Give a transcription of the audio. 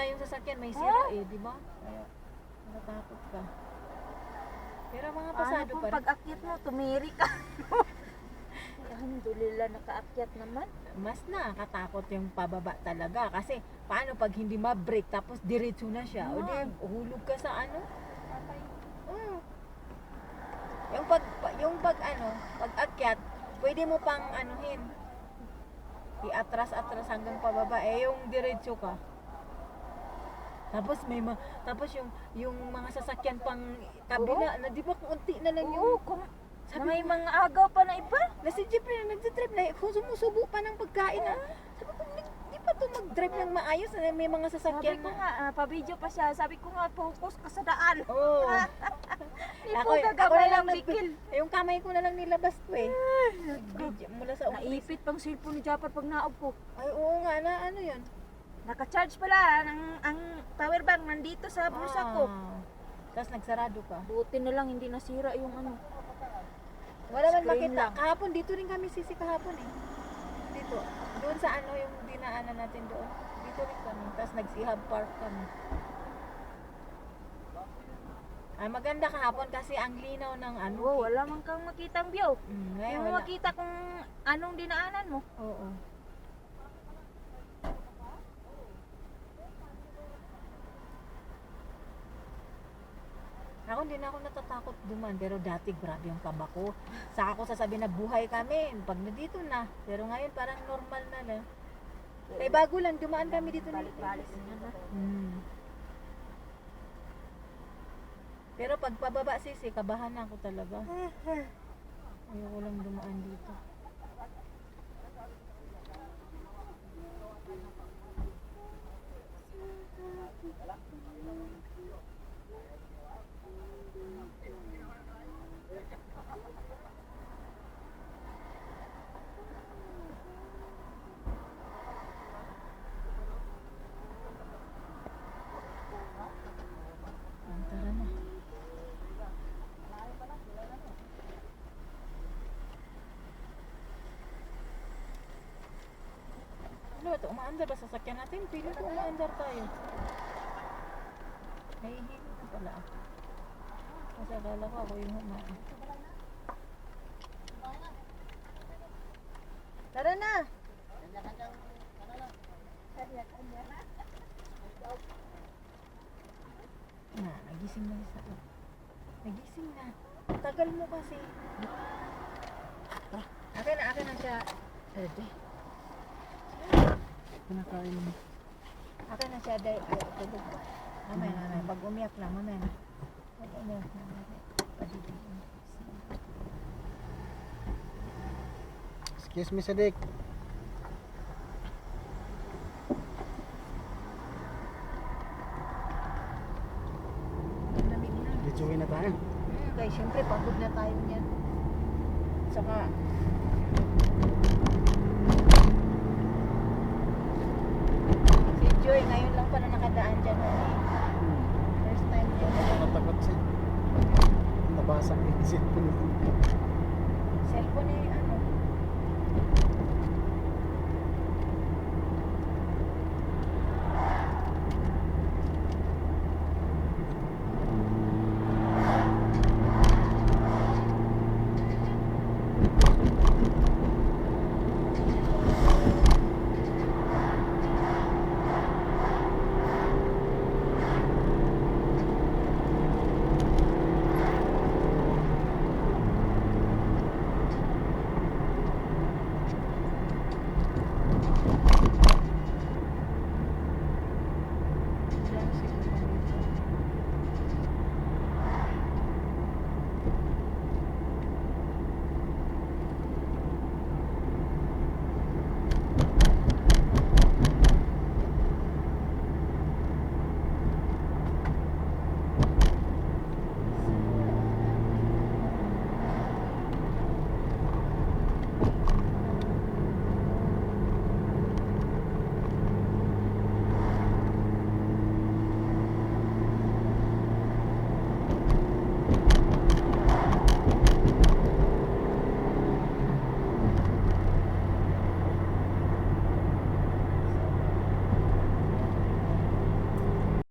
na yung sasakyan, may sira di ba? Kaya natatakot ka. Pero mga pasado kung pa rin. pag-akyat mo, tumiri ka. Alhamdulillah, nakaakyat naman. Mas nakakatakot yung pababa talaga. Kasi paano pag hindi ma-brake tapos diretso na siya? O di, hulog ka sa ano? Yung pag akyat, pwede mo pang anuhin. I-atras-atras hanggang pababa. Yung diretso ka. Tapos tapos yung mga sasakyan pang kabila na di ba kunti na lang yung Sabi may mga agaw pa na iba. na si Jeep na nagsitrip na sumusubo pa ng pagkain na. Sabi ko, di pa to mag-drive ng maayos na may mga sasakyan Sabi ko nga, pa-video pa siya. Sabi ko nga, focus ka sa daan. Oo. Hindi po gagawin lang bikil. Yung kamay ko na lang nilabas ko eh. Video mula sa office. Naipit pang cellphone ni Japar pag naob ko. Ay oo nga na ano yun. Naka-charge pala ang power bank nandito sa bulsa ko. Tapos nagsarado ka. Buti na lang hindi nasira yung ano. Wala man Screen makita. lang. Kahapon dito rin kami sisi kahapon eh. Dito. Doon sa ano yung dinaanan natin doon. Dito rin kami. Tapos nagsihab park kami. Maganda kahapon kasi ang linaw ng ano. Wala man kang makitang view. Hindi Ngayon mo wala. makita kung anong dinaanan mo. Oo. Ako hindi na ako natatakot duman, pero dati grabe yung kaba ko. Saka ako sasabihin na buhay kami, pag nandito na. Pero ngayon parang normal na na. Eh bago lang, dumaan kami dito ni Balik na. Pero pag pababa sisi, kabahan na ako talaga. Ayoko lang dumaan dito. Tara na. Ano ito? Umaandar ba sasakyan natin? Pili ko umaandar tayo. Nahihilo na pala ako. Kasi akala ko ako yung humaan. Tara na! Nagising na sa ako. Nagising na. Tagal mo kasi. Akin na siya. Ede. Pinakain mo. Akin na siya dahil tulog. Mamaya na. Pag umiyak lang, mamaya na. Pag umiyak na. Padidiin. Excuse me, Sadik. Lamig na. Dituwi na tayo. Guys, syempre pagod na tayo niyan. Saka si Joy ngayon lang pala nakadaan dyan. First time niya. Nakatakot siya. Nabasa ko yung cellphone. Cellphone eh, ano